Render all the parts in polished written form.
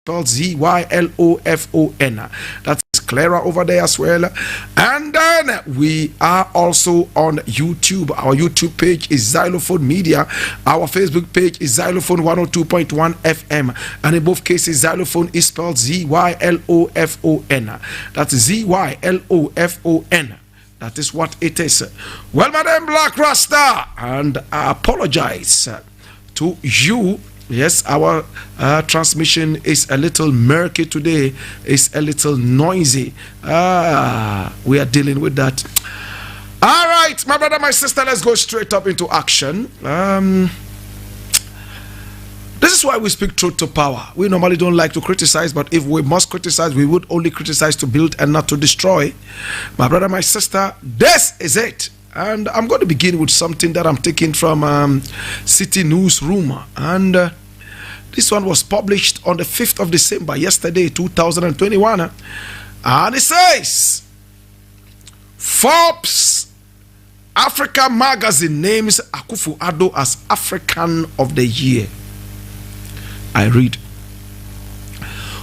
spelled Zylofon. That's Clara over there as well. And then we are also on YouTube. Our YouTube page is Xylophone Media. Our Facebook page is Xylophone 102.1 FM. And in both cases, Xylophone is spelled Zylofon. That's Zylofon. That is what it is. Well, my name Blakk Rasta, and I apologize to you. Yes, our transmission is a little murky today. It's a little noisy. We are dealing with that. All right, my brother, my sister, let's go straight up into action. This is why we speak truth to power. We normally don't like to criticize, but if we must criticize, we would only criticize to build and not to destroy. My brother, my sister, this is it. And I'm going to begin with something that I'm taking from City Newsroom. And this one was published on the 5th of December, yesterday, 2021. And it says, Forbes Africa magazine names Akufo-Addo as African of the Year. I read.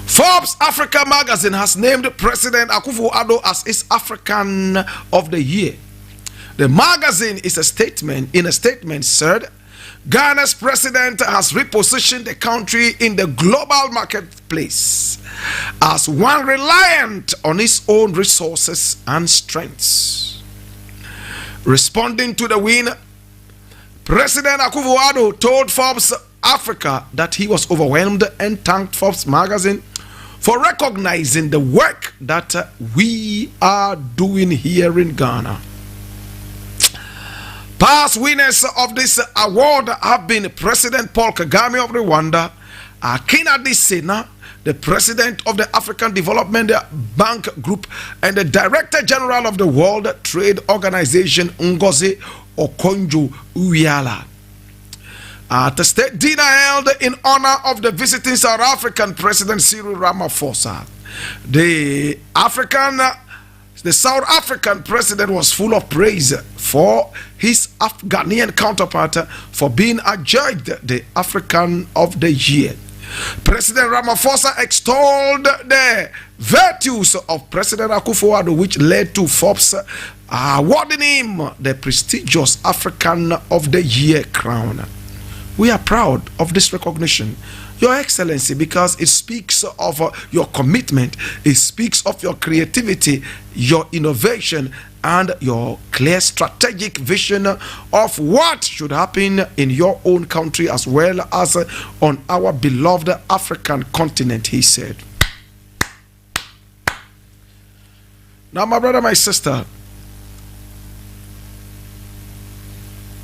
Forbes Africa magazine has named President Akufo-Addo as its African of the Year. The magazine is a statement. In a statement said, Ghana's president has repositioned the country in the global marketplace as one reliant on its own resources and strengths. Responding to the win, President Akufo-Addo told Forbes Africa that he was overwhelmed and thanked Forbes magazine for recognizing the work that we are doing here in Ghana. Past winners of this award have been President Paul Kagame of Rwanda, Akinade Sena, the President of the African Development Bank Group, and the Director General of the World Trade Organization, Ngozi Okonjo-Iweala. At a state dinner held in honor of the visiting South African President Cyril Ramaphosa, the South African president was full of praise for his Afghanian counterpart for being adjudged the African of the Year. President Ramaphosa extolled the virtues of President Akufo-Addo, which led to Forbes awarding him the prestigious African of the Year crown. We are proud of this recognition, Your Excellency, because it speaks of your commitment, it speaks of your creativity, your innovation, and your clear strategic vision of what should happen in your own country as well as on our beloved African continent, he said. Now, my brother, my sister,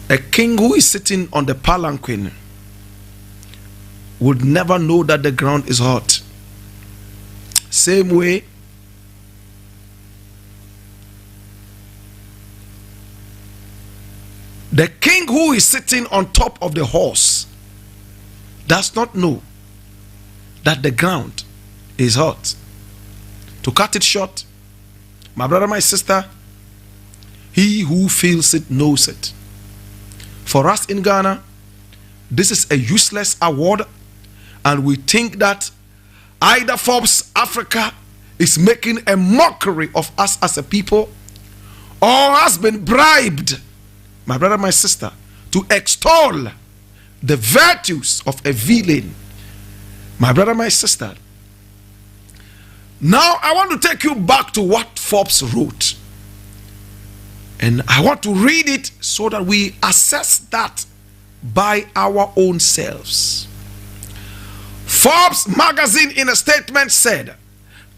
a king who is sitting on the palanquin would never know that the ground is hot. Same way, the king who is sitting on top of the horse does not know that the ground is hot. To cut it short, my brother, my sister, he who feels it knows it. For us in Ghana, this is a useless award, and we think that either Forbes Africa is making a mockery of us as a people, or has been bribed, my brother, my sister, to extol the virtues of a villain. My brother, my sister, now I want to take you back to what Forbes wrote. And I want to read it so that we assess that by our own selves. Forbes magazine in a statement said,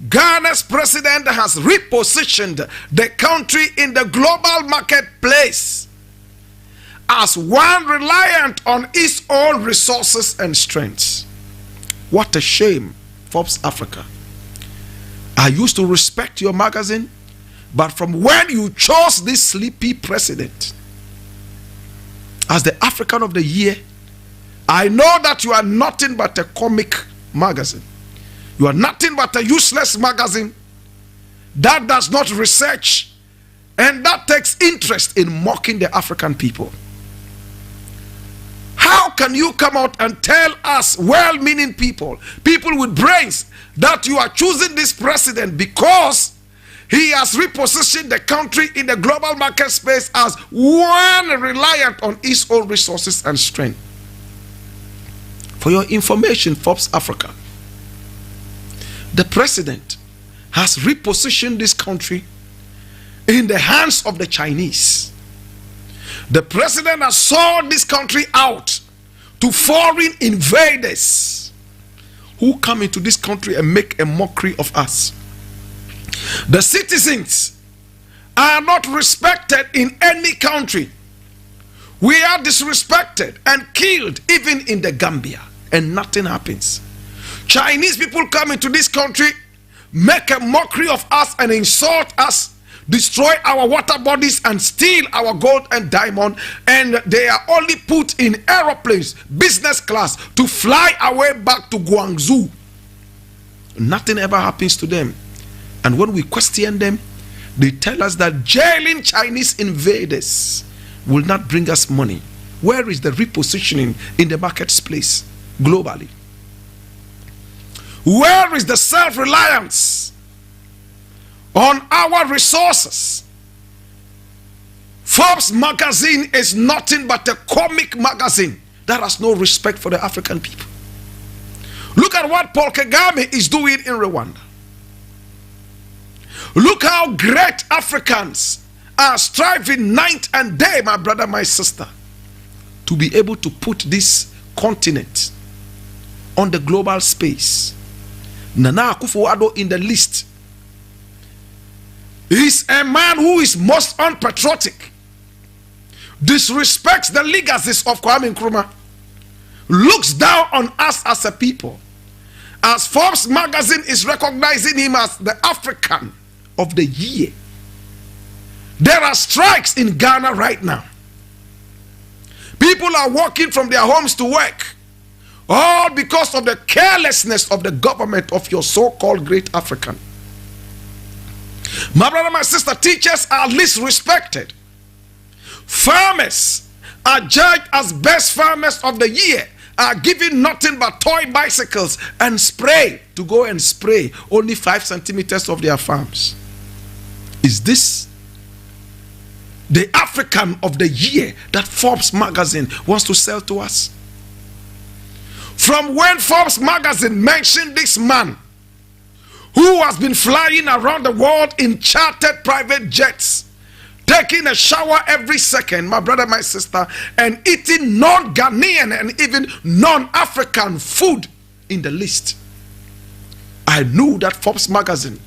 Ghana's president has repositioned the country in the global marketplace as one reliant on its own resources and strengths. What a shame, Forbes Africa. I used to respect your magazine, but from when you chose this sleepy president as the African of the Year, I know that you are nothing but a comic magazine. You are nothing but a useless magazine that does not research and that takes interest in mocking the African people. How can you come out and tell us, well-meaning people, people with brains, that you are choosing this president because he has repositioned the country in the global market space as one reliant on its own resources and strength? For your information, Forbes Africa, the president has repositioned this country in the hands of the Chinese. The president has sold this country out to foreign invaders who come into this country and make a mockery of us. The citizens are not respected in any country. We are disrespected and killed even in the Gambia, and nothing happens. Chinese people come into this country, make a mockery of us and insult us, destroy our water bodies and steal our gold and diamond, and they are only put in aeroplanes, business class, to fly away back to Guangzhou. Nothing ever happens to them. And when we question them, they tell us that jailing Chinese invaders will not bring us money. Where is the repositioning in the marketplace globally? Where is the self-reliance on our resources? Forbes magazine is nothing but a comic magazine that has no respect for the African people. Look at what Paul Kagame is doing in Rwanda. Look how great Africans are striving night and day, my brother, my sister, to be able to put this continent on the global space. Nana Akufo-Addo in the list is a man who is most unpatriotic, disrespects the legacies of Kwame Nkrumah, looks down on us as a people. As Forbes magazine is recognizing him as the African of the year. There are strikes in Ghana right now. People are walking from their homes to work, all because of the carelessness of the government of your so-called great African. My brother, my sister, teachers are least respected. Farmers are judged as best farmers of the year, are given nothing but toy bicycles and spray to go and spray only 5 centimeters of their farms. Is this the African of the year that Forbes magazine wants to sell to us? From when Forbes magazine mentioned this man who has been flying around the world in chartered private jets, taking a shower every second, my brother, my sister, and eating non-Ghanaian and even non-African food in the list, I knew that Forbes magazine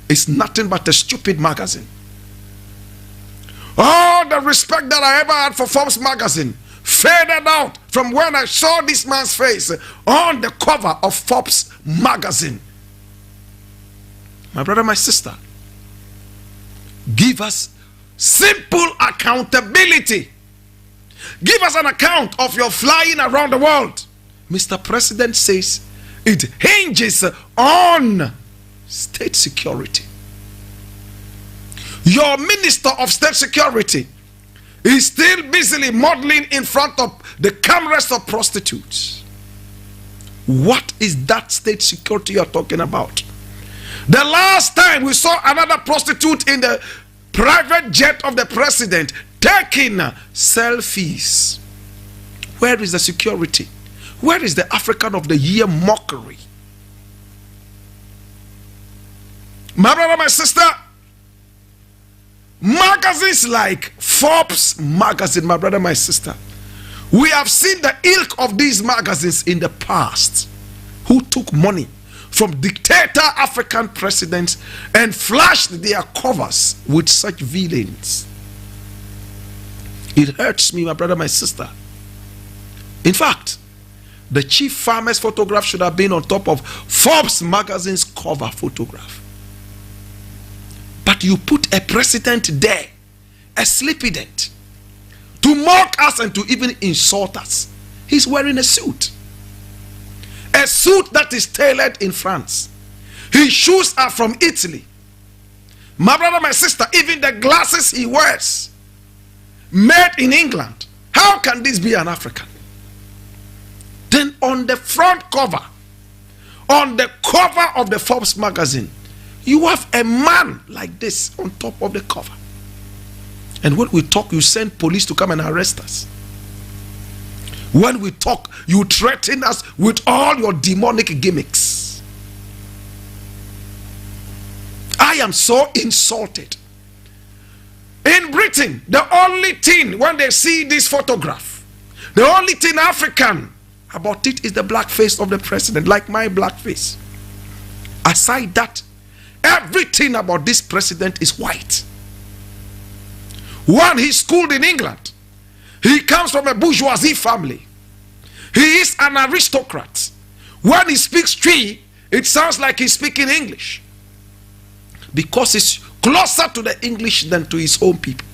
is nothing but a stupid magazine. All the respect that I ever had for Forbes magazine faded out from when I saw this man's face on the cover of Forbes magazine. My brother, my sister, give us simple accountability. Give us an account of your flying around the world. Mr. President says it hinges on state security. Your Minister of State Security is still busily modeling in front of the cameras of prostitutes. What is that state security you're talking about? The last time we saw another prostitute in the private jet of the president taking selfies. Where is the security? Where is the African of the year mockery? My brother, my sister, magazines like Forbes magazine, my brother, my sister, we have seen the ilk of these magazines in the past who took money from dictator African presidents and flashed their covers with such villains. It hurts me, my brother, my sister. In fact, the chief farmer's photograph should have been on top of Forbes magazine's cover photograph. But you put a president there, a sleepy-dent, to mock us and to even insult us. He's wearing a suit. A suit that is tailored in France. His shoes are from Italy. My brother, my sister, even the glasses he wears, made in England. How can this be an African? Then on the front cover, on the cover of the Forbes magazine, you have a man like this on top of the cover. And when we talk, you send police to come and arrest us. When we talk, you threaten us with all your demonic gimmicks. I am so insulted. In Britain, the only thing, when they see this photograph, the only thing African about it is the black face of the president, like my black face. Aside that, everything about this president is white. One, he's schooled in England. He comes from a bourgeoisie family. He is an aristocrat. When he speaks Twi, it sounds like he's speaking English, because he's closer to the English than to his own people.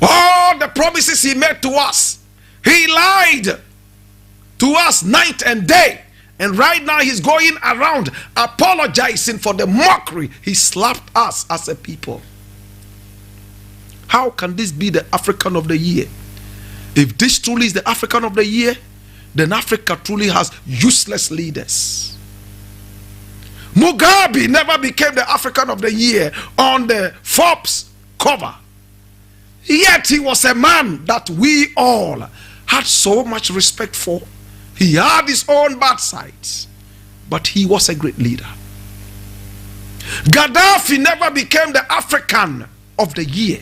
All the promises he made to us, he lied to us night and day. And right now he's going around apologizing for the mockery he slapped us as a people. How can this be the African of the year? If this truly is the African of the year, then Africa truly has useless leaders. Mugabe never became the African of the year on the Forbes cover. Yet he was a man that we all had so much respect for. He had his own bad sides, but he was a great leader. Gaddafi never became the African of the year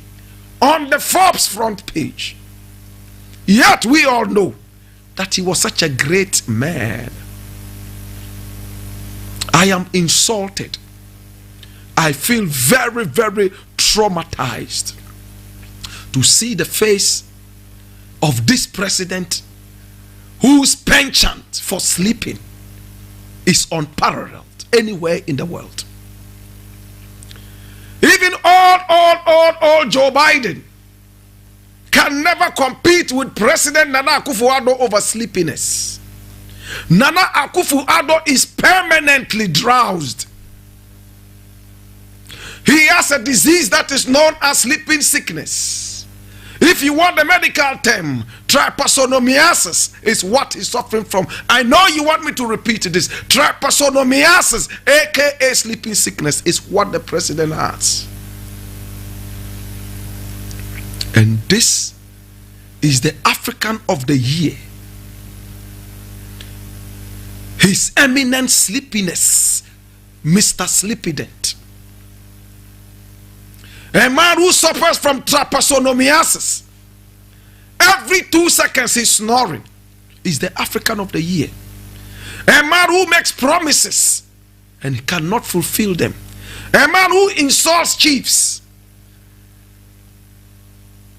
on the Forbes front page. Yet we all know that he was such a great man. I am insulted. I feel very, very traumatized to see the face of this president whose penchant for sleeping is unparalleled anywhere in the world. Even old Joe Biden can never compete with President Nana Akufo-Addo over sleepiness. Nana Akufo-Addo is permanently drowsed. He has a disease that is known as sleeping sickness. If you want the medical term, trypanosomiasis is what he's suffering from. I know you want me to repeat this. Trypanosomiasis, aka sleeping sickness, is what the president has. And this is the African of the year. His eminent sleepiness, Mr. Sleepydent. A man who suffers from trypanosomiasis. Every 2 seconds he's snoring. Is the African of the year. A man who makes promises and he cannot fulfill them. A man who insults chiefs.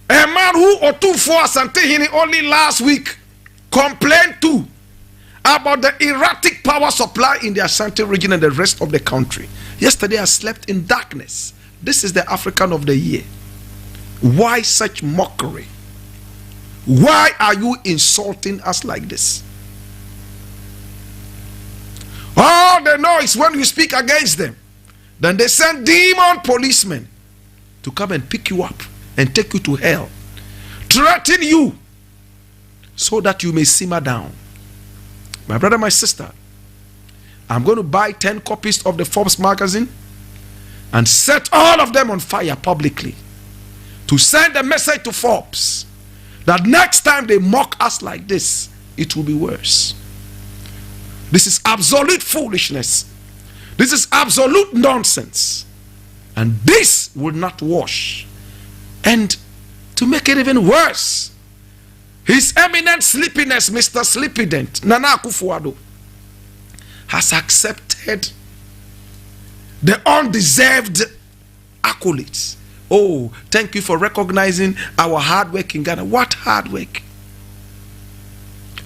A man who Otufo Asantehene only last week complained to about the erratic power supply in the Ashanti region and the rest of the country. Yesterday I slept in darkness. This is the African of the year. Why such mockery? Why are you insulting us like this? All they know is when you speak against them, then they send demon policemen to come and pick you up and take you to hell, threaten you so that you may simmer down. My brother, my sister, I'm going to buy 10 copies of the Forbes magazine and set all of them on fire publicly to send a message to Forbes that next time they mock us like this, it will be worse. This is absolute foolishness. This is absolute nonsense. And this will not wash. And to make it even worse, His eminent sleepiness, Mr. Sleepydent, Nana Akufo-Addo, has accepted the undeserved accolades. Oh, thank you for recognizing our hard work in Ghana. What hard work?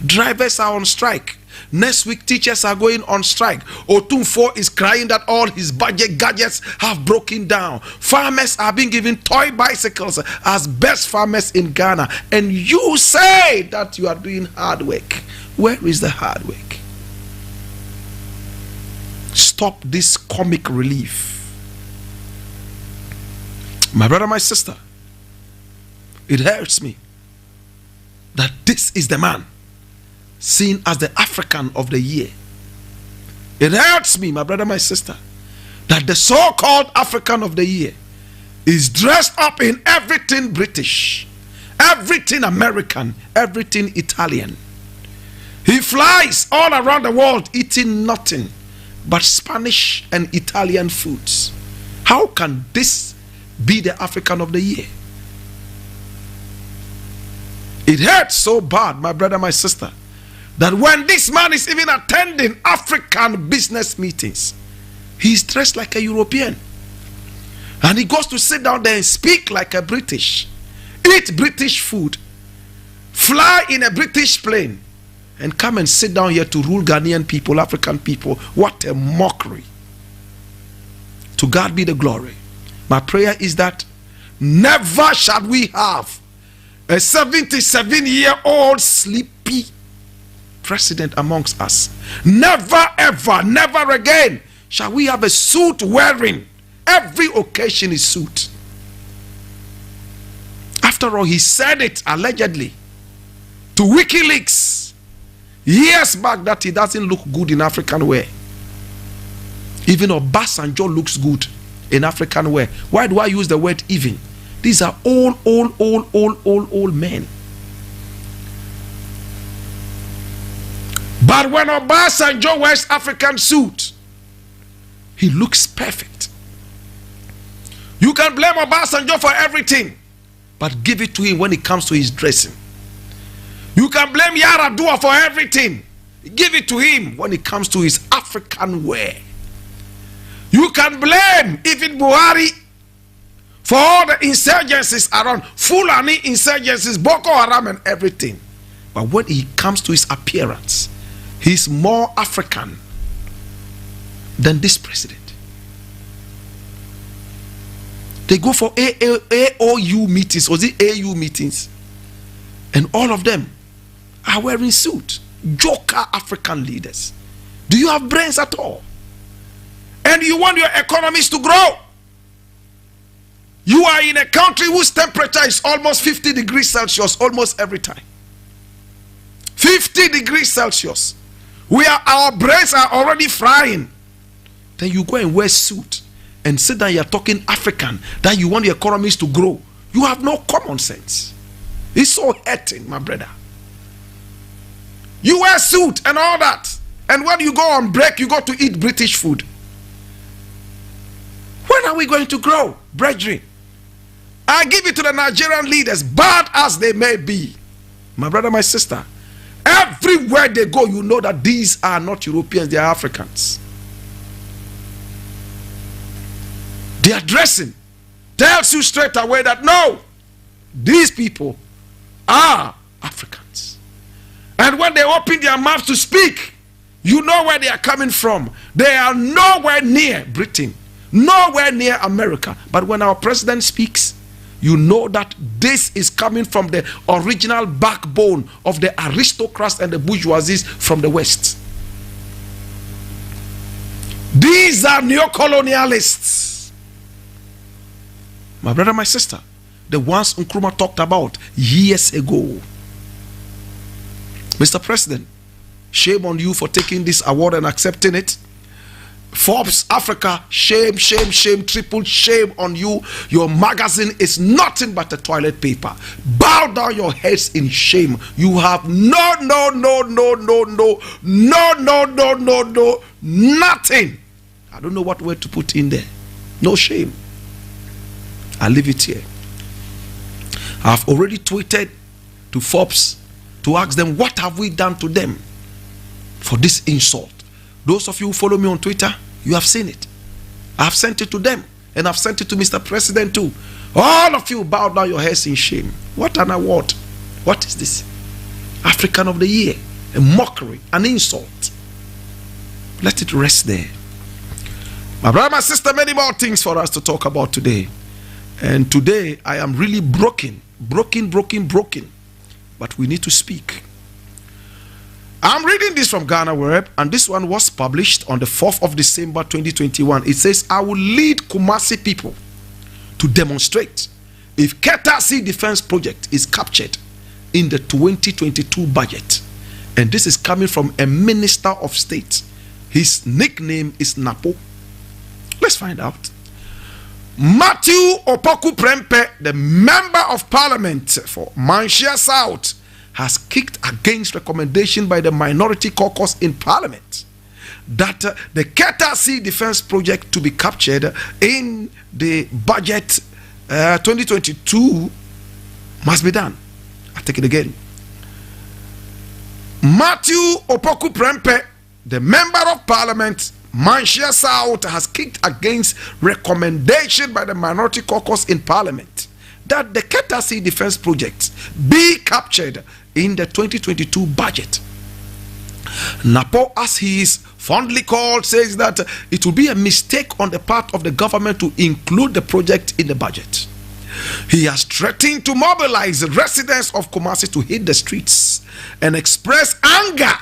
Drivers are on strike. Next week, teachers are going on strike. Otunfo is crying that all his budget gadgets have broken down. Farmers are being given toy bicycles as best farmers in Ghana. And you say that you are doing hard work. Where is the hard work? Stop this comic relief. My brother, my sister, it hurts me that this is the man seen as the African of the year. It hurts me, my brother, my sister, that the so-called African of the year is dressed up in everything British, everything American, everything Italian. He flies all around the world eating nothing but Spanish and Italian foods. How can this be the African of the year? It hurts so bad, my brother, my sister, that when this man is even attending African business meetings, he's dressed like a European. And he goes to sit down there and speak like a British, eat British food, fly in a British plane, and come and sit down here to rule Ghanaian people, African people. What a mockery. To God be the glory. My prayer is that never shall we have a 77-year-old sleepy president amongst us. Never ever, never again shall we have a suit wearing. Every occasion is suit. After all, he said it allegedly to WikiLeaks years back that he doesn't look good in African wear. Even Obasanjo looks good in African wear. Why do I use the word even? These are old men. But when Obasanjo wears African suit, he looks perfect. You can blame Obasanjo for everything, but give it to him when it comes to his dressing. You can blame Yaradua for everything. Give it to him when it comes to his African wear. You can blame even Buhari for all the insurgencies around, Fulani insurgencies, Boko Haram and everything. But when it comes to his appearance, he's more African than this president. They go for AOU meetings, or the AU meetings, and all of them are wearing suits. Joker African leaders. Do you have brains at all? And you want your economies to grow? You are in a country whose temperature is almost 50 degrees Celsius almost every time. 50 degrees Celsius. Our brains are already frying. Then you go and wear suit and sit down, you're talking African, that you want the economies to grow. You have no common sense. It's so hurting, my brother. You wear suit and all that, and when you go on break, you go to eat British food. When are we going to grow, brethren? I give it to the Nigerian leaders, bad as they may be. My brother, my sister, everywhere they go, you know that these are not Europeans, they are Africans. Their dressing tells you straight away that no, these people are Africans. And when they open their mouths to speak, you know where they are coming from. They are nowhere near Britain, nowhere near America. But when our president speaks, you know that this is coming from the original backbone of the aristocrats and the bourgeoisies from the West. These are neo-colonialists. My brother, my sister, the ones Nkrumah talked about years ago. Mr. President, shame on you for taking this award and accepting it. Forbes Africa, shame, shame, shame, triple shame on you. Your magazine is nothing but a toilet paper. Bow down your heads in shame. You have nothing. I don't know what word to put in there. No shame. I'll leave it here. I've already tweeted to Forbes to ask them, what have we done to them for this insult? Those of you who follow me on Twitter, you have seen it. I've sent it to them, and I've sent it to Mr. President too. All of you bow down your heads in shame. What an award. What is this? African of the Year. A mockery, an insult. Let it rest there. My brother, my sister, many more things for us to talk about today. And today I am really broken. But we need to speak. I'm reading this from Ghana Web, and this one was published on the 4th of December 2021. It says, I will lead Kumasi people to demonstrate if Keta Sea Defense Project is captured in the 2022 budget And this is coming from a minister of state. His nickname is Napo. Let's find out. Matthew Opoku Prempeh, the member of parliament for Manchia South, has kicked against recommendation by the minority caucus in parliament that the Keta Sea defense project to be captured in the budget 2022 must be done. I take it again. Matthew Opoku Prempeh, the member of parliament, Manchia South, has kicked against recommendation by the minority caucus in parliament that the Keta Sea defense project be captured in the 2022 budget. Napo, as he is fondly called, says that it will be a mistake on the part of the government to include the project in the budget. He has threatened to mobilize residents of Kumasi to hit the streets and express anger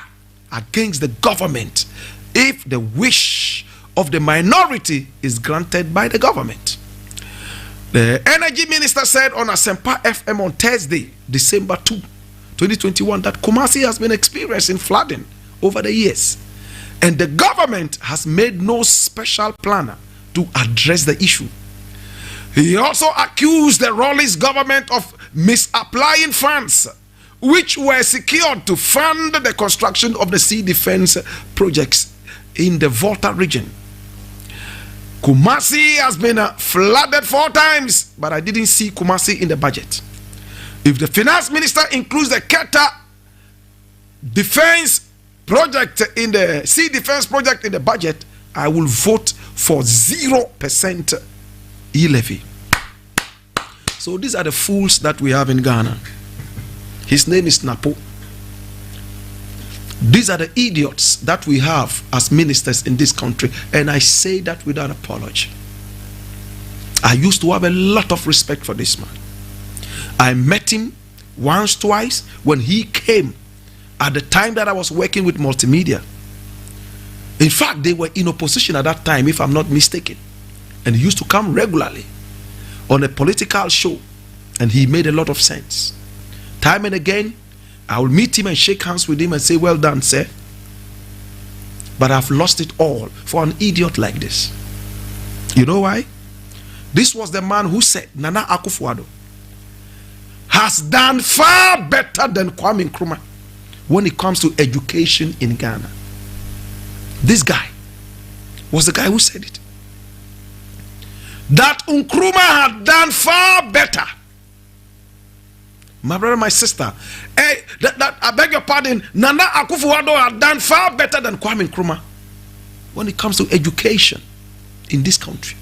against the government if the wish of the minority is granted by the government. The energy minister said on Asempa FM on Thursday, December 2, 2021, that Kumasi has been experiencing flooding over the years, and the government has made no special plan to address the issue. He also accused the Rawlings government of misapplying funds which were secured to fund the construction of the sea defense projects in the Volta region. Kumasi has been flooded 4 times, but I didn't see Kumasi in the budget. If the finance minister includes the Keta defense project in the sea defense project in the budget, I will vote for 0% e-levy. So these are the fools that we have in Ghana. His name is Napo. These are the idiots that we have as ministers in this country, and I say that without apology. I used to have a lot of respect for this man. I met him once, twice when he came at the time that I was working with multimedia. In fact, they were in opposition at that time, if I'm not mistaken. And he used to come regularly on a political show, and he made a lot of sense. Time and again, I will meet him and shake hands with him and say, well done, sir. But I've lost it all for an idiot like this. You know why? This was the man who said Nana Akufo-Addo has done far better than Kwame Nkrumah when it comes to education in Ghana. This guy was the guy who said it. That Nkrumah had done far better. My brother, my sister, I beg your pardon, Nana Akufo-Addo had done far better than Kwame Nkrumah when it comes to education in this country.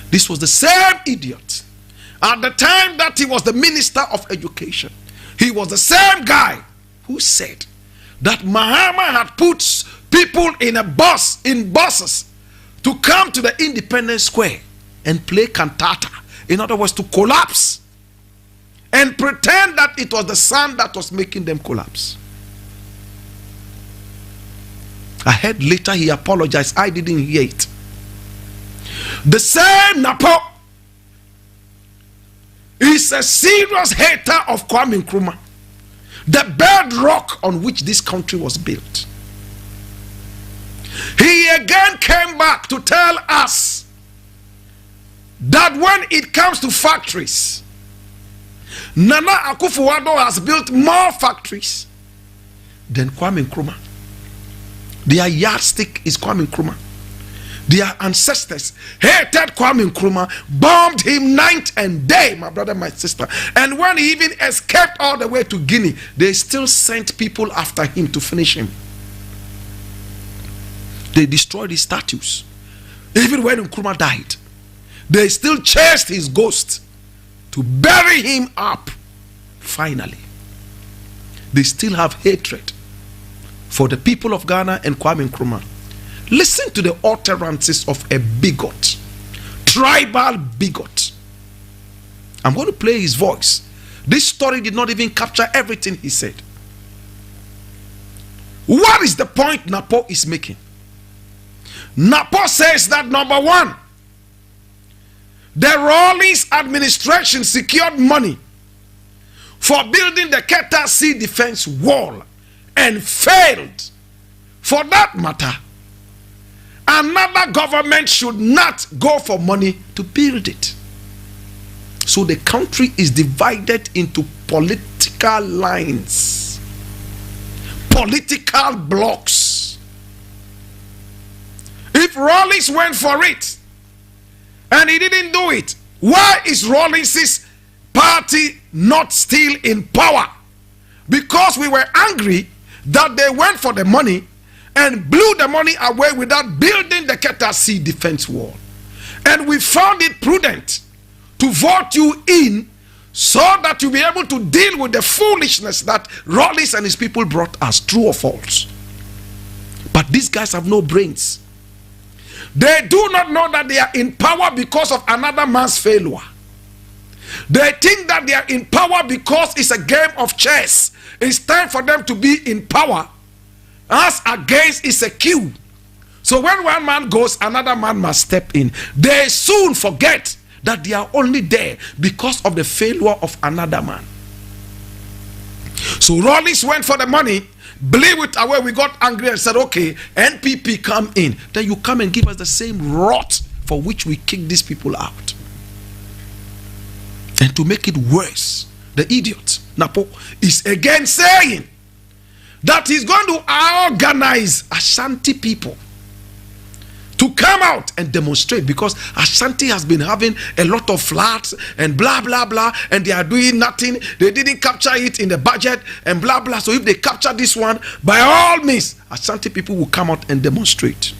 This was the same idiot at the time that he was the minister of education. He was the same guy who said that Mahama had put people in a bus, in buses, to come to the Independence Square and play cantata. In other words, to collapse and pretend that it was the sun that was making them collapse. I heard later he apologized. I didn't hear it. The same Napo is a serious hater of Kwame Nkrumah, the bedrock on which this country was built. He again came back to tell us that when it comes to factories, Nana Akufo-Addo has built more factories than Kwame Nkrumah. Their yardstick is Kwame Nkrumah. Their ancestors hated Kwame Nkrumah, bombed him night and day, my brother, my sister. And when he even escaped all the way to Guinea, they still sent people after him to finish him. They destroyed his statues. Even when Nkrumah died, they still chased his ghost to bury him up. Finally, they still have hatred for the people of Ghana and Kwame Nkrumah. Listen to the utterances of a bigot, tribal bigot. I'm going to play his voice. This story did not even capture everything he said. What is the point Napo is making? Napo says that, number one, the Rawlings administration secured money for building the Keta Sea defense wall and failed. For that matter, another government should not go for money to build it. So the country is divided into political lines, political blocks. If Rawlings went for it and he didn't do it, why is Rawlings's party not still in power? Because we were angry that they went for the money and blew the money away without building the Ketasi defense wall. And we found it prudent to vote you in so that you'll be able to deal with the foolishness that Rawlings and his people brought us, true or false. But these guys have no brains. They do not know that they are in power because of another man's failure. They think that they are in power because it's a game of chess. It's time for them to be in power, as against it's a queue. So when one man goes, another man must step in. They soon forget that they are only there because of the failure of another man. So Rawlings went for the money, blew it away. We got angry and said, okay, NPP come in. Then you come and give us the same rot for which we kick these people out. And to make it worse, the idiot, Napo, is again saying that he's going to organize Ashanti people to come out and demonstrate, because Ashanti has been having a lot of floods and blah blah blah, and they are doing nothing. They didn't capture it in the budget and blah blah. So if they capture this one, by all means, Ashanti people will come out and demonstrate.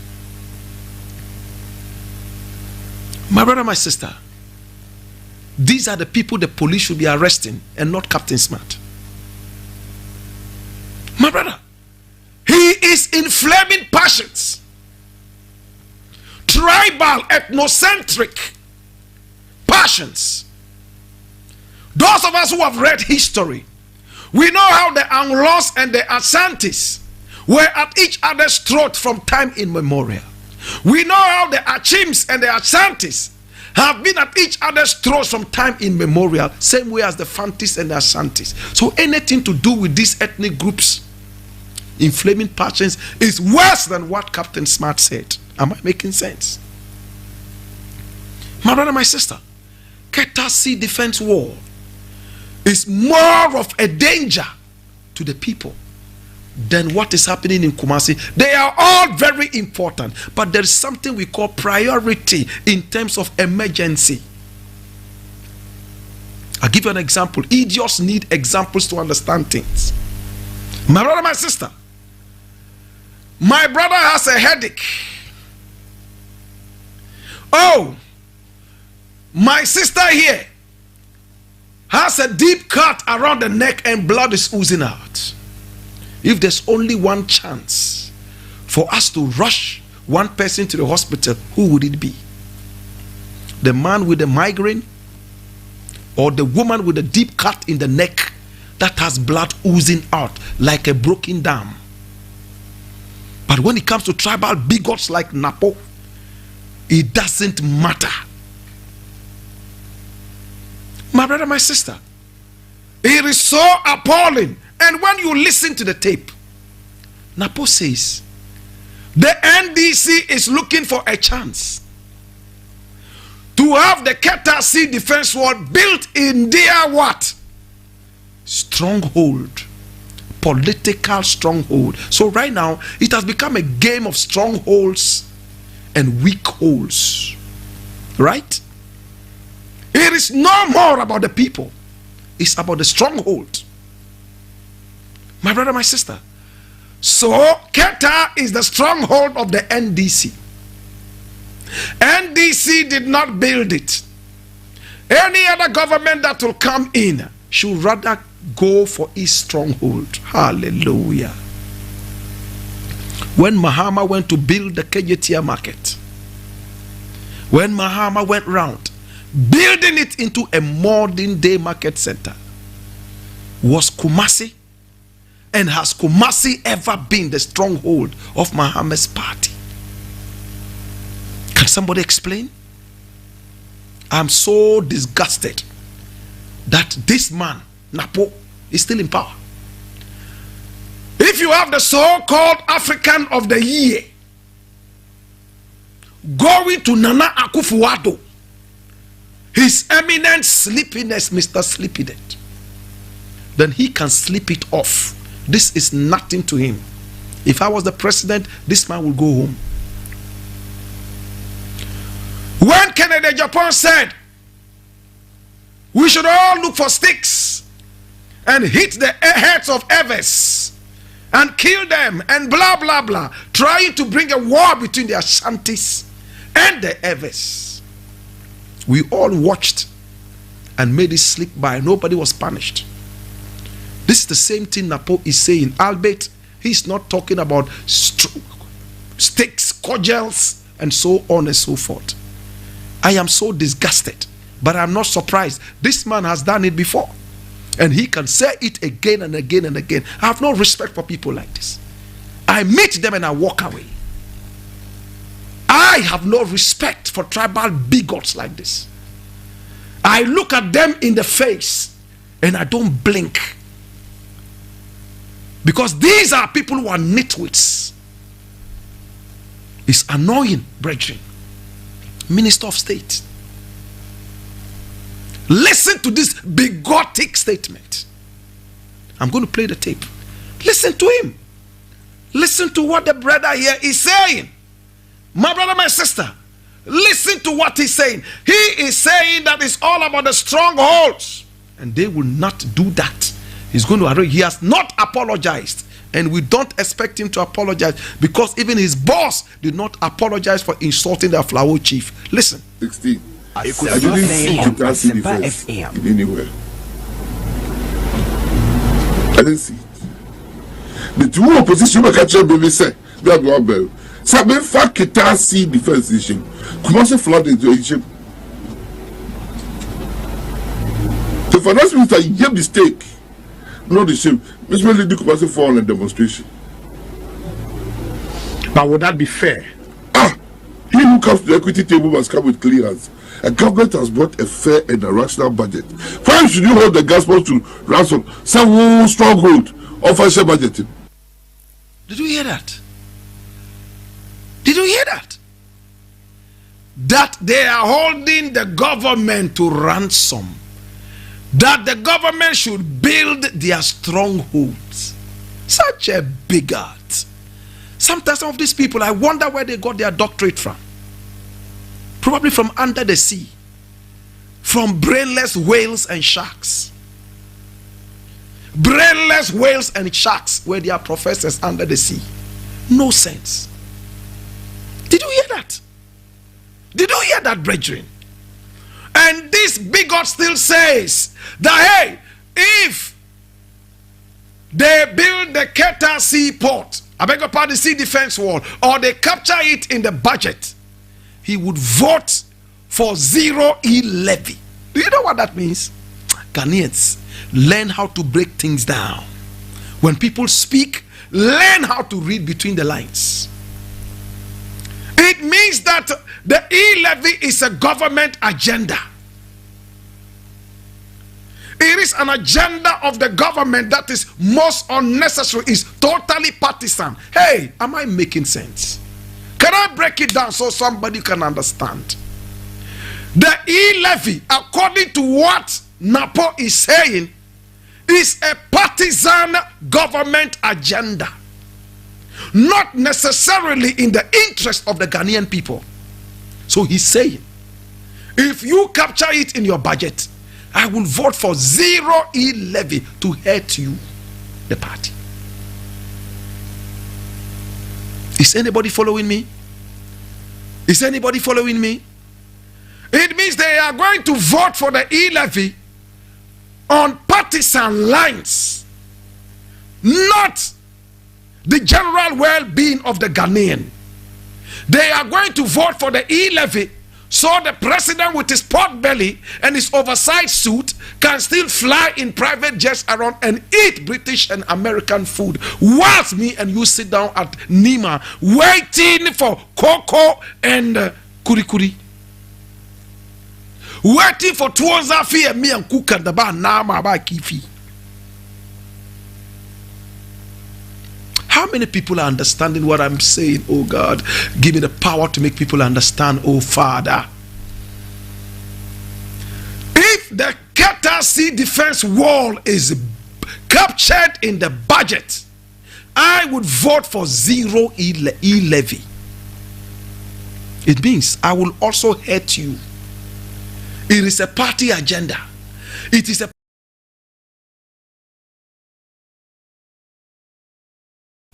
My brother, my sister, these are the people the police should be arresting and not Captain Smart. My brother, he is inflaming passions, tribal, ethnocentric passions. Those of us who have read history, we know how the Anglos and the Asantis were at each other's throat from time immemorial. We know how the Achims and the Asantis have been at each other's throats from time immemorial, same way as the Fantis and the Asantis. So anything to do with these ethnic groups inflaming passions is worse than what Captain Smart said. Am I making sense? My brother, my sister, Ketasi defense wall is more of a danger to the people than what is happening in Kumasi. They are all very important, but there is something we call priority in terms of emergency. I'll give you an example. Idiots need examples to understand things. My brother, my sister, my brother has a headache. Oh, my sister here has a deep cut around the neck and blood is oozing out. If there's only one chance for us to rush one person to the hospital, who would it be? The man with the migraine, or the woman with a deep cut in the neck that has blood oozing out like a broken dam? But when it comes to tribal bigots like Napo, it doesn't matter. My brother, my sister, it is so appalling. And when you listen to the tape, Napo says the NDC is looking for a chance to have the Ketasi defense wall built in their what? Stronghold. Political stronghold. So right now, it has become a game of strongholds and weak holes. Right? It is no more about the people. It's about the stronghold. My brother, my sister. So, Keta is the stronghold of the NDC. NDC did not build it. Any other government that will come in should rather go for its stronghold. Hallelujah. When Mahama went to build the KJTR market, when Mahama went round building it into a modern day market center, was Kumasi, and has Kumasi ever been the stronghold of Mahama's party? Can somebody explain? I'm so disgusted that this man, Napo, is still in power. If you have the so-called African of the Year going to Nana Akufo-Addo, His Eminent Sleepiness, Mr. Sleepyhead, then he can sleep it off. This is nothing to him. If I was the president, this man will go home. When Kennedy Japan said we should all look for sticks and hit the heads of Evers and kill them and blah blah blah, trying to bring a war between the Ashantis and the Evers, we all watched and made it slip by. Nobody was punished. This is the same thing Napo is saying, albeit he's not talking about sticks, cudgels, and so on and so forth. I am so disgusted, but I'm not surprised. This man has done it before, and he can say it again and again and again. I have no respect for people like this. I meet them and I walk away. I have no respect for tribal bigots like this. I look at them in the face and I don't blink. Because these are people who are nitwits. It's annoying, brethren. Minister of State, listen to this bigotic statement. I'm going to play the tape. Listen to him. Listen to what the brother here is saying. My brother, my sister, listen to what he's saying. He is saying that it's all about the strongholds, and they will not do that. He's going to argue. He has not apologized, and we don't expect him to apologize, because even his boss did not apologize for insulting the Flower Chief. Listen. 16. I didn't see GPRTU defense in anywhere. I didn't see it. The two opposition were catching baby say, "We are going to Sabe fa GPRTU defense issue. Comment se flood into issue? The finance minister, you mistake. Not the same. Which will lead to come for on a demonstration. But would that be fair? He who comes to the equity table must come with clearance. A government has brought a fair and a rational budget. Why should you hold the gospel to ransom some stronghold of financial budgeting? Did you hear that? Did you hear that? That they are holding the government to ransom. That the government should build their strongholds. Such a bigot. Sometimes some of these people, I wonder where they got their doctorate from. Probably from under the sea. From brainless whales and sharks. Brainless whales and sharks were their professors under the sea. No sense. Did you hear that? Did you hear that, brethren? And this bigot still says that, hey, if they build the Keta seaport, I beg your pardon, sea defense wall, or they capture it in the budget, he would vote for zero levy. Do you know what that means? Ghanaians, learn how to break things down. When people speak, learn how to read between the lines. It means that the e-levy is a government agenda. It is an agenda of the government that is most unnecessary, is totally partisan. Hey, am I making sense? Can I break it down so somebody can understand? The e-levy, according to what Napo is saying, is a partisan government agenda. Not necessarily in the interest of the Ghanaian people. So he's saying, if you capture it in your budget, I will vote for zero levy to hurt you, the party. Is anybody following me? Is anybody following me? It means they are going to vote for the levy on partisan lines, not the general well-being of the Ghanaian. They are going to vote for the levy so the president with his pot belly and his oversized suit can still fly in private jets around and eat British and American food, whilst me and you sit down at Nima waiting for cocoa and kurikuri. Waiting for Tuozafi and me and cook and the bar nama ba kifi. How many people are understanding what I'm saying? Oh God, give me the power to make people understand, oh Father. If the Qatar Sea defense wall is captured in the budget, I would vote for zero e-levy. It means I will also hate you. It is a party agenda. It is a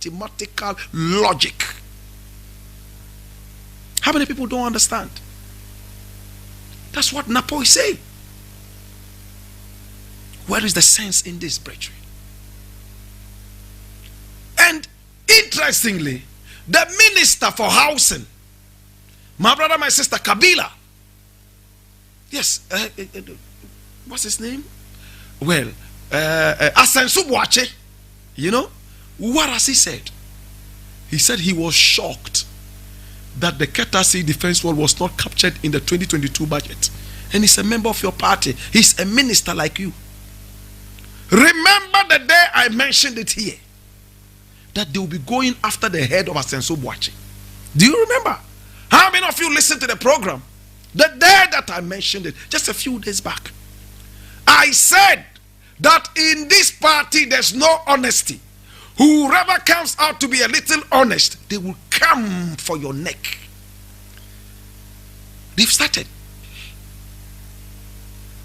mathematical logic. How many people don't understand? That's what Napo is saying. Where is the sense in this, brethren? And interestingly, the minister for housing, my brother, my sister, Kabila, yes, what's his name? Well, Asensu Boache, you know, what has he said? He said he was shocked that the Qatar Sea defense wall was not captured in the 2022 budget. And he's a member of your party. He's a minister like you. Remember the day I mentioned it here, that they will be going after the head of Asensu Boache. Do you remember? How many of you listened to the program the day that I mentioned it, just a few days back? I said that in this party there's no honesty. Whoever comes out to be a little honest, they will come for your neck. They've started.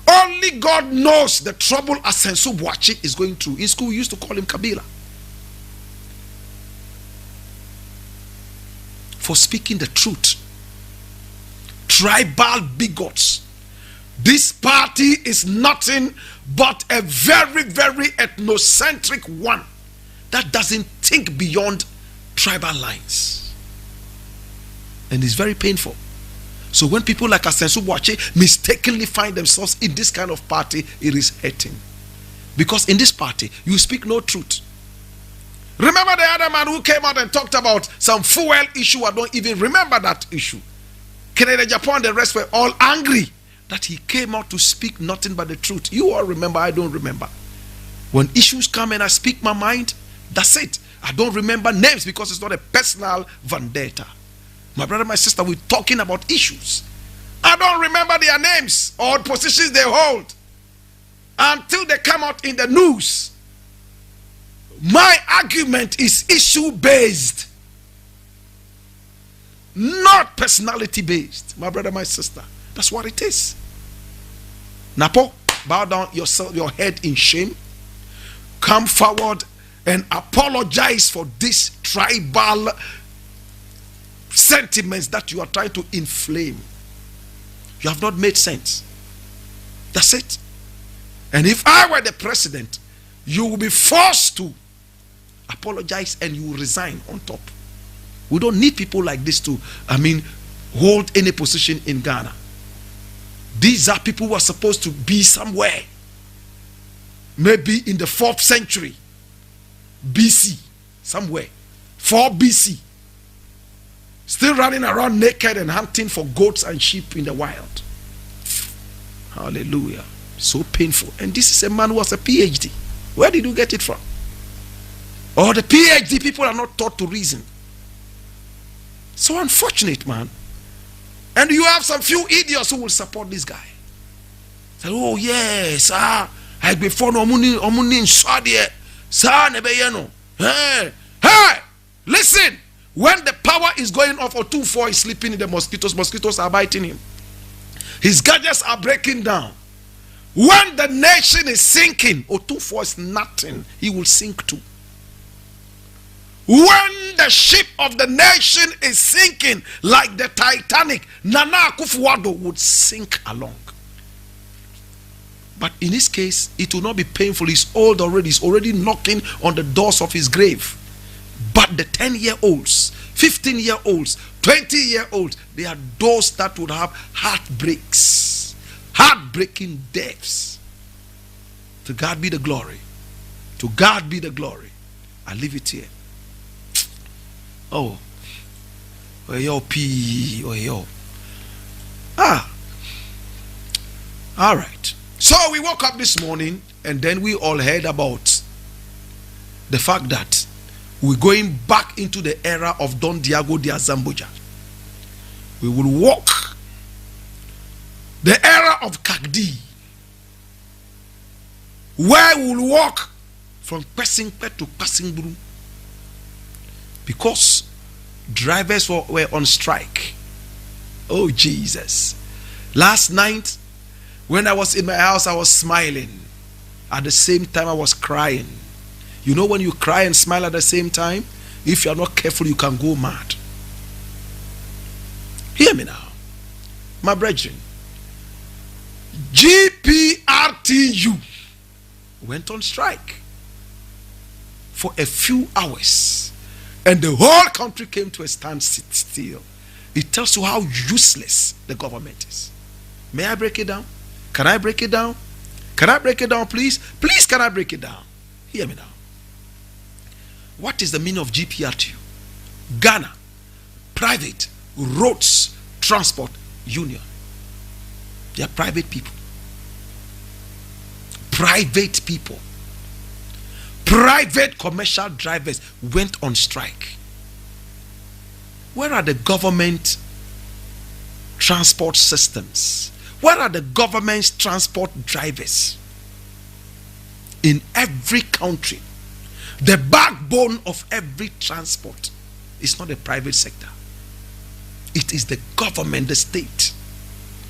Only God knows the trouble Asensu Boache is going through. In school we used to call him Kabila, for speaking the truth. Tribal bigots. This party is nothing but a very, very ethnocentric one that doesn't think beyond tribal lines. And it's very painful. So when people like Asensu Boache mistakenly find themselves in this kind of party, it is hurting. Because in this party, you speak no truth. Remember the other man who came out and talked about some fuel issue? I don't even remember that issue. Canada, Japan, the rest were all angry that he came out to speak nothing but the truth. You all remember, I don't remember. When issues come and I speak my mind, that's it. I don't remember names because it's not a personal vendetta. My brother, my sister, we're talking about issues. I don't remember their names or positions they hold until they come out in the news. My argument is issue based, not personality based. My brother, my sister, that's what it is. Napo, bow down yourself, your head in shame. Come forward and apologize for this tribal sentiments that you are trying to inflame. You have not made sense. That's it. And if I were the president, you will be forced to apologize and you will resign on top. We don't need people like this to, hold any position in Ghana. These are people who are supposed to be somewhere. Maybe in the 4th century BC, somewhere. 4 BC. Still running around naked and hunting for goats and sheep in the wild. Hallelujah. So painful. And this is a man who has a PhD. Where did you get it from? Or the PhD people are not taught to reason. So unfortunate, man. And you have some few idiots who will support this guy. Say, oh yes, I before no omuni inside sir nebeyeno. Hey, listen. When the power is going off, Otufo is sleeping in the mosquitoes are biting him. His gadgets are breaking down. When the nation is sinking, Otufo is nothing. He will sink too. When the ship of the nation is sinking, like the Titanic, Nana Akufo-Addo would sink along. But in this case, it will not be painful. He's old already. He's already knocking on the doors of his grave. But the 10-year-olds, 15-year-olds, 20-year-olds, they are those that would have heartbreaks, heartbreaking deaths. To God be the glory. To God be the glory. I leave it here. Oh yo, P. Oh yo. All right. So we woke up this morning and then we all heard about the fact that We're going back into the era of Don Diego de Azambuja. We will walk the era of Kagdi, where we will walk from Pesingpe to Pasingburu, because drivers were on strike. Oh Jesus. Last night when I was in my house, I was smiling. At the same time I was crying. You know, when you cry and smile at the same time, if you are not careful, you can go mad. Hear me now, my brethren. GPRTU went on strike for a few hours, and the whole country came to a standstill. It tells you how useless the government is. May I break it down? Can I break it down? Can I break it down, please? Please, can I break it down? Hear me now. What is the meaning of GPRTU? Ghana Private Roads Transport Union. They are private people. Private people. Private commercial drivers went on strike. Where are the government transport systems? Where are the government's transport drivers? In every country, the backbone of every transport is not the private sector. It is the government, the state.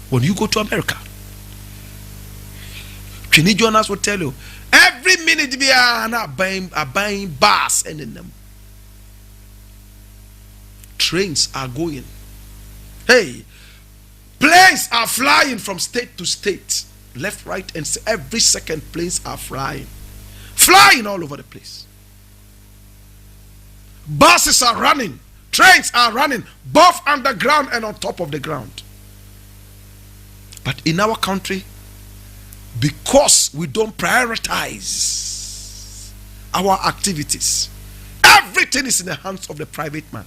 When you go to America, Chini Jonas will tell you, every minute we are buying bus and in them. Trains are going. Hey, planes are flying from state to state, left, right, and every second planes are flying all over the place. Buses are running, trains are running, both underground and on top of the ground. But in our country, because we don't prioritize our activities, everything is in the hands of the private man.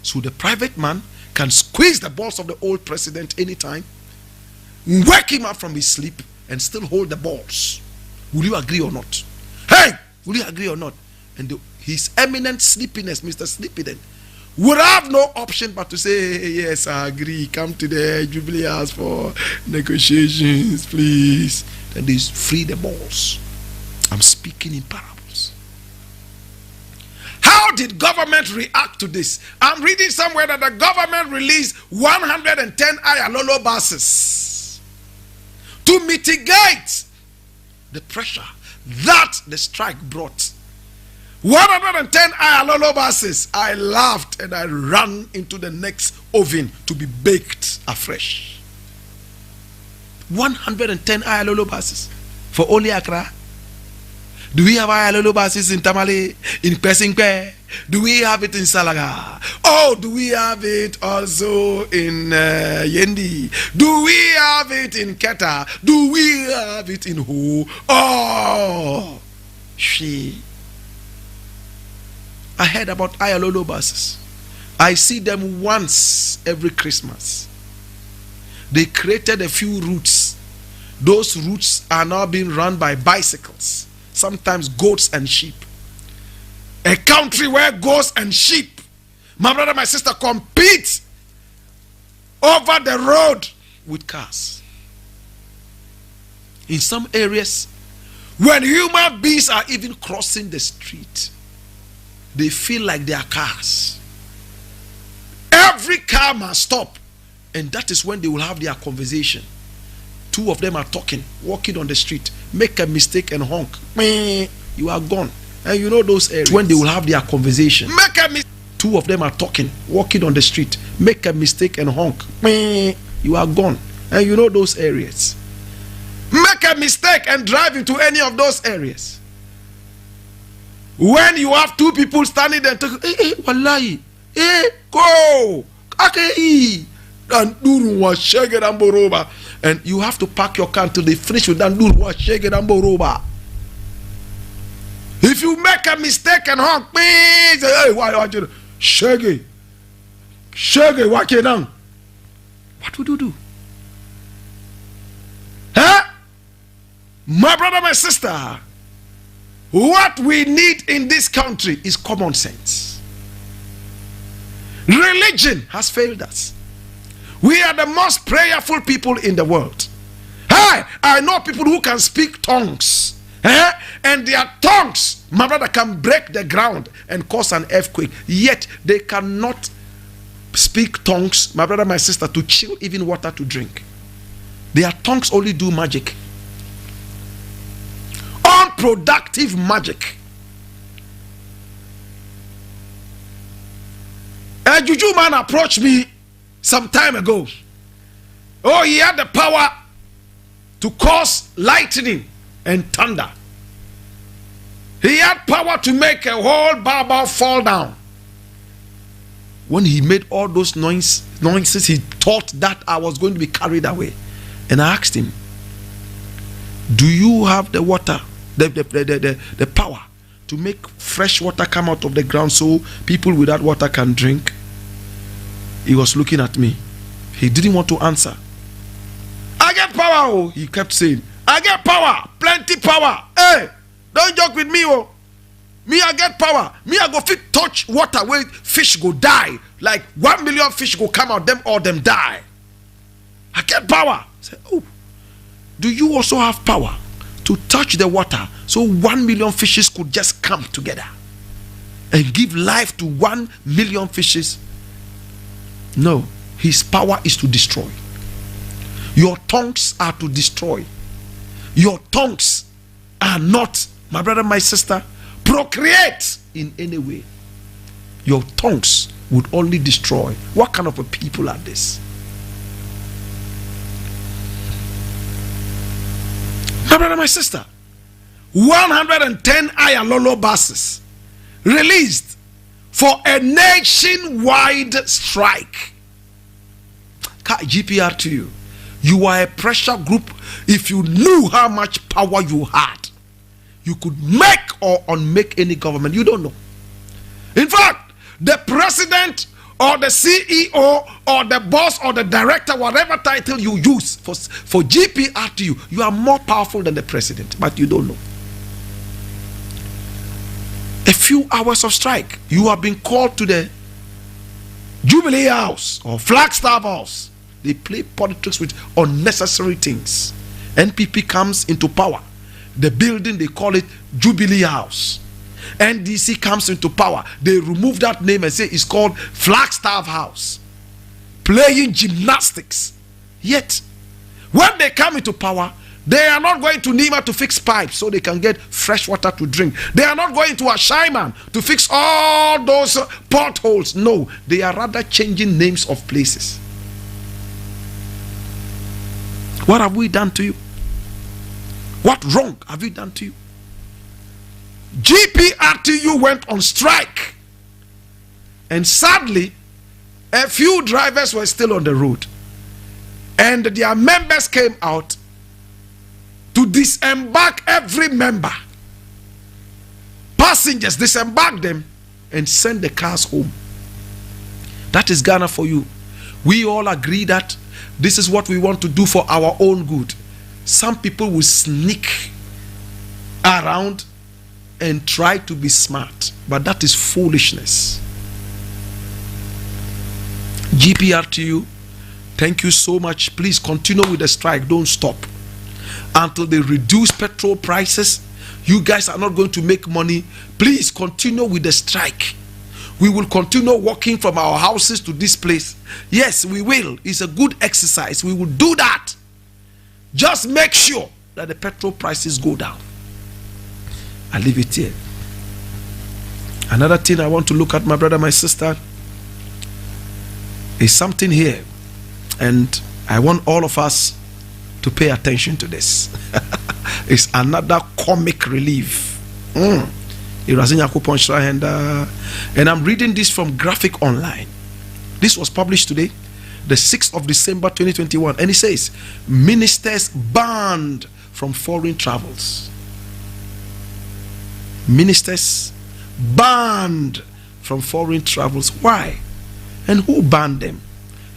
So the private man can squeeze the balls of the old president anytime, wake him up from his sleep, and still hold the balls. Will you agree or not? Hey, will you agree or not? And his eminent sleepiness, Mr. Sleepyden, would have no option but to say, hey, yes, I agree, come to the Jubilee House for negotiations, please. Then they free the balls. I'm speaking in parables. How did government react to this? I'm reading somewhere that the government released 110 Ayalolo buses to mitigate the pressure that the strike brought. 110 Ayalolo buses. I laughed and I ran into the next oven to be baked afresh. 110 Ayalolo buses for only Accra. Do we have Ayalolo buses in Tamale, in Pesingpe? Do we have it in Salaga? Oh, do we have it also in Yendi? Do we have it in Keta? Do we have it in Ho? Oh, I heard about Ayalolo buses. I see them once every Christmas. They created a few routes. Those routes are now being run by bicycles, sometimes goats and sheep. A country where goats and sheep, my brother, my sister, compete over the road with cars. In some areas, when human beings are even crossing the street, they feel like they are cars. Every car must stop, and that is when they will have their conversation. Two of them are talking, walking on the street, make a mistake and honk. You are gone. And you know those areas when they will have their conversation. Two of them are talking, walking on the street, make a mistake and honk. You are gone. And you know those areas. Make a mistake and drive into any of those areas. When you have two people standing there talking, wallahi, go, and you have to park your car until they finish with that. If you make a mistake and honk, please, hey, why you shaggy, what you done? What would you do? Huh? My brother, my sister, What we need in this country is common sense. Religion has failed us. We are the most prayerful people in the world. Hey, I know people who can speak tongues. And their tongues, my brother, can break the ground and cause an earthquake. Yet they cannot speak tongues, my brother, my sister, to chill even water to drink. Their tongues only do magic. Unproductive magic. A juju man approached me some time ago. Oh, he had the power to cause lightning and thunder. He had power to make a whole Bible fall down. When he made all those noises, he thought that I was going to be carried away. And I asked him, do you have the water, the power to make fresh water come out of the ground so people without water can drink? He was looking at me. He didn't want to answer. I get power, oh, he kept saying. I get power, plenty power. Hey, don't joke with me, oh. Me, I get power. Me, I go fit touch water where fish go die. Like 1 million fish go come out, them all them die. I get power. I say, oh, do you also have power to touch the water so 1 million fishes could just come together and give life to 1 million fishes? No, his power is to destroy. Your tongues are to destroy. Your tongues are not, my brother, my sister, procreate in any way. Your tongues would only destroy. What kind of a people are this? My brother, my sister, 110 Ayalolo buses released for a nationwide strike. GPRTU, you are a pressure group. If you knew how much power you had, you could make or unmake any government. You don't know. In fact, the president or the CEO or the boss or the director, whatever title you use for GPRTU, you are more powerful than the president, but you don't know. A few hours of strike, you have been called to the Jubilee House or Flagstaff House. They play politics with unnecessary things. NPP comes into power. The building, they call it Jubilee House. NDC comes into power. They remove that name and say it's called Flagstaff House. Playing gymnastics. Yet, when they come into power, they are not going to Nima to fix pipes so they can get fresh water to drink. They are not going to Ashaiman to fix all those potholes. No, they are rather changing names of places. What have we done to you? What wrong have we done to you? GPRTU went on strike. And sadly, a few drivers were still on the road. And their members came out to disembark every member. Passengers, disembark them and send the cars home. That is Ghana for you. We all agree that this is what we want to do for our own good. Some people will sneak around and try to be smart, but that is foolishness. GPRTU, thank you so much. Please continue with the strike. Don't stop until they reduce petrol prices. You guys are not going to make money. Please continue with the strike. We will continue walking from our houses to this place. Yes, we will. It's a good exercise. We will do that. Just make sure that the petrol prices go down. I leave it here. Another thing I want to look at, my brother, my sister, is something here. And I want all of us to pay attention to this. It's another comic relief. And I'm reading this from Graphic Online. This was published today, the 6th of December 2021. And it says, ministers banned from foreign travels. Ministers banned from foreign travels. Why? And who banned them?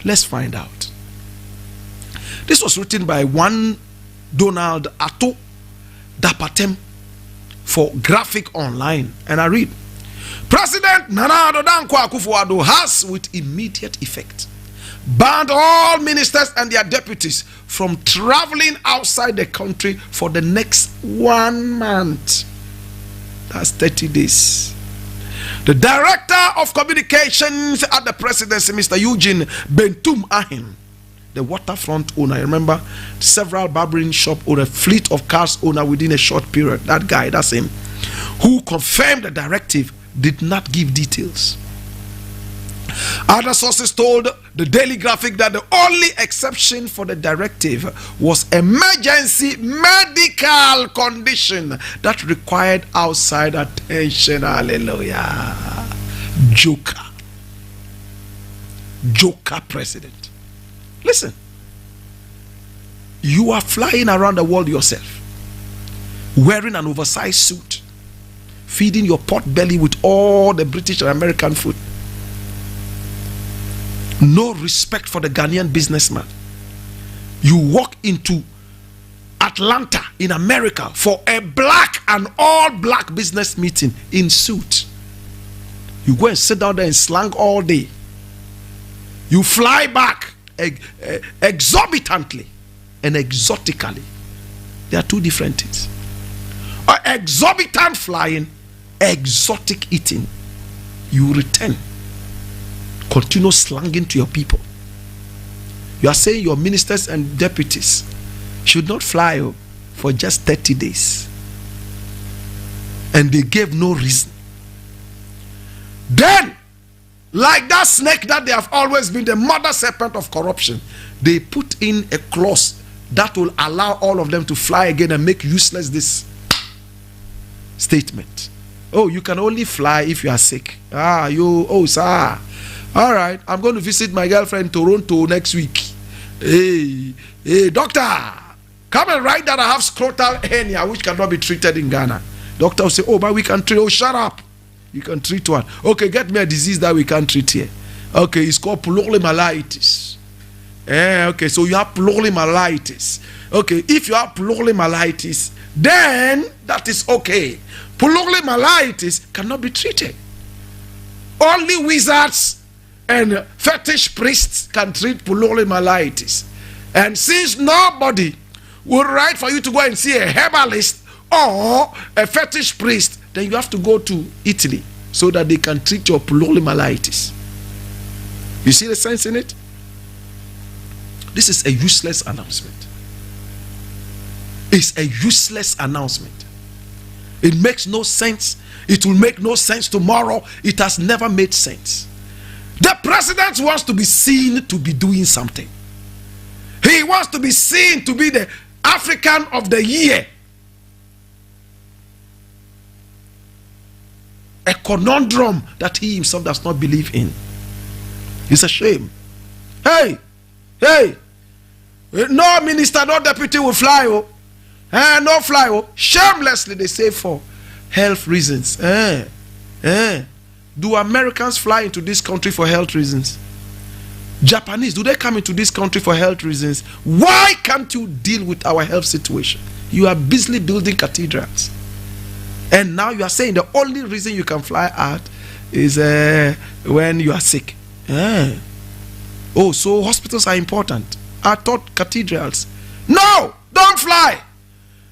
Let's find out. This was written by one Donald Atto Dapatem for graphic online, and I read, President Nana Addo Dankwa Akufo-Addo has with immediate effect banned all ministers and their deputies from traveling outside the country for the next 1 month. That's 30 days. The Director of Communications at the Presidency, Mr. Eugene Bentum Ahim, the waterfront owner, I remember several barbering shop owner, fleet of cars owner within a short period, that guy, that's him, who confirmed the directive, did not give details. Other sources told the Daily Graphic that the only exception for the directive was emergency medical condition that required outside attention. Hallelujah. Joker president. Listen, you are flying around the world yourself, wearing an oversized suit, feeding your pot belly with all the British and American food. No respect for the Ghanaian businessman. You walk into Atlanta in America for a black and all black business meeting in suit. You go and sit down there and slang all day. You fly back exorbitantly and exotically. They are two different things. Exorbitant flying, exotic eating. You return, continue slanging to your people. You are saying your ministers and deputies should not fly for just 30 days, and they gave no reason. Then, like that snake that they have always been, the mother serpent of corruption, they put in a clause that will allow all of them to fly again and make useless this statement. Oh, you can only fly if you are sick. Sir. All right, I'm going to visit my girlfriend in Toronto next week. Hey, doctor, come and write that I have scrotal hernia which cannot be treated in Ghana. Doctor will say, oh, but we can treat. Oh, shut up. You can treat one. Okay, get me a disease that we can't treat here. Okay, it's called pleurimyelitis. Okay, so you have pleurimyelitis. Okay, if you have pleurimyelitis, then that is okay. Pleurimyelitis cannot be treated. Only wizards and fetish priests can treat pleurimyelitis. And since nobody will write for you to go and see a herbalist or a fetish priest, then you have to go to Italy so that they can treat your pleurimyelitis. You see the sense in it? This is a useless announcement. It's a useless announcement. It makes no sense. It will make no sense tomorrow. It has never made sense. The president wants to be seen to be doing something. He wants to be seen to be the African of the year. A conundrum that he himself does not believe in. It's a shame. Hey, no minister, no deputy will fly. No fly. Shamelessly they say for health reasons. Do Americans fly into this country for health reasons? Japanese, do they come into this country for health reasons? Why can't you deal with our health situation? You are busily building cathedrals. And now you are saying the only reason you can fly out is when you are sick. Oh, so hospitals are important. I thought cathedrals. No, don't fly.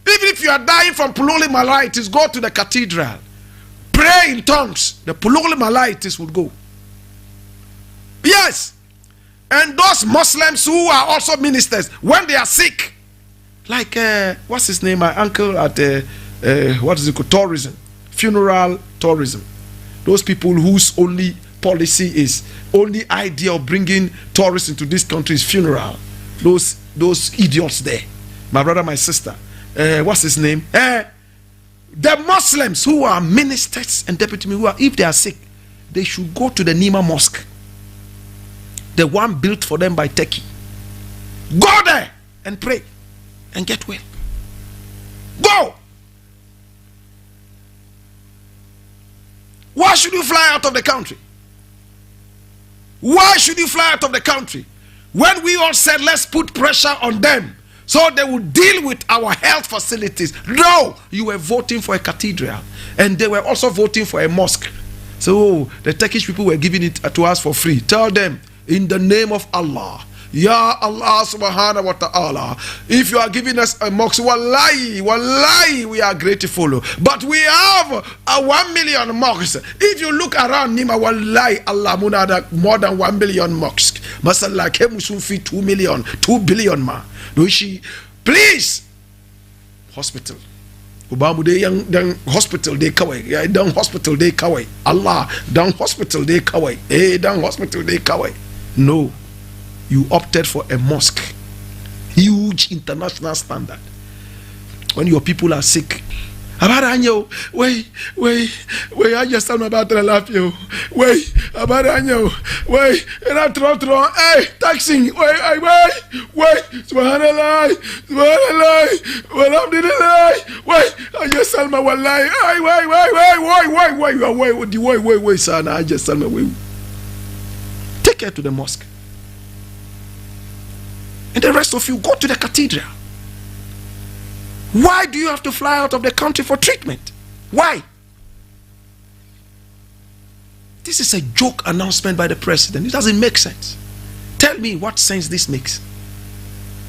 Even if you are dying from pleurimyelitis, go to the cathedral. Pray in tongues. The pleurimyelitis will go. Yes. And those Muslims who are also ministers, when they are sick, like, what's his name? My uncle at what is it called? Tourism. Funeral tourism. Those people whose only policy is, only idea of bringing tourists into this country is funeral. Those idiots there. My brother, my sister. What's his name? The Muslims who are ministers and deputy ministers, if they are sick, they should go to the Nima Mosque, the one built for them by Turkey. Go there and pray and get well. Go. Why should you fly out of the country? Why should you fly out of the country? When we all said let's put pressure on them so they will deal with our health facilities. No, you were voting for a cathedral, and they were also voting for a mosque. So the Turkish people were giving it to us for free. Tell them, in the name of Allah, Ya Allah subhanahu wa ta'ala, if you are giving us a mosque, wallahi, we are grateful. But we have a 1 million mosques. If you look around Nima, wallahi, Allah munada more than 1 million mosques. Masala kemusun fi 2 million, 2 billion ma. Please, hospital. Ubamu de yang dan hospital de kawai, ya dan hospital de kawai. Allah dan hospital de kawai. Dan hospital de kawai. No. You opted for a mosque, huge international standard. When your people are sick, Abaranyo, wait, I just tell me about the life, yo. Wait, Abaranyo, wait, and I throw, hey, taxing, wait, subhanallah, alhamdulillah, wait, I just tell me one lie, wait, son, I just tell me, wait. Take her to the mosque. And the rest of you go to the cathedral. Why do you have to fly out of the country for treatment? Why? This is a joke announcement by the president. It doesn't make sense. Tell me what sense this makes.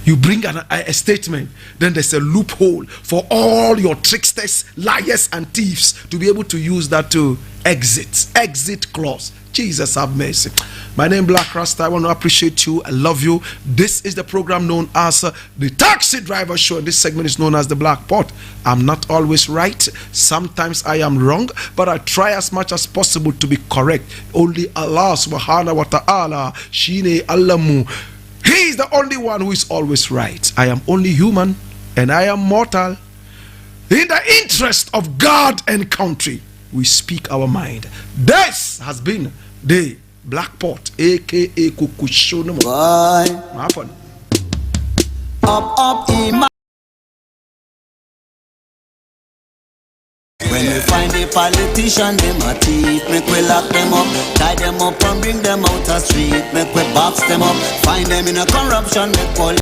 You bring a statement, then there's a loophole for all your tricksters, liars, and thieves to be able to use that to exit clause. Jesus have mercy. My name is Blakk Rasta. I want to appreciate you. I love you. This is the program known as the Taxi Driver Show. This segment is known as the Black Pot. I'm not always right. Sometimes I am wrong, but I try as much as possible to be correct. Only Allah subhanahu wa ta'ala, Shine Allamu. He is the only one who is always right. I am only human and I am mortal. In the interest of God and country, we speak our mind. This has been the Black Pot, aka Kukushono. What happened? Up, when we find the politician, them a thief, make we lock them up, tie them up and bring them out the street, make we box them up, find them in a corruption, make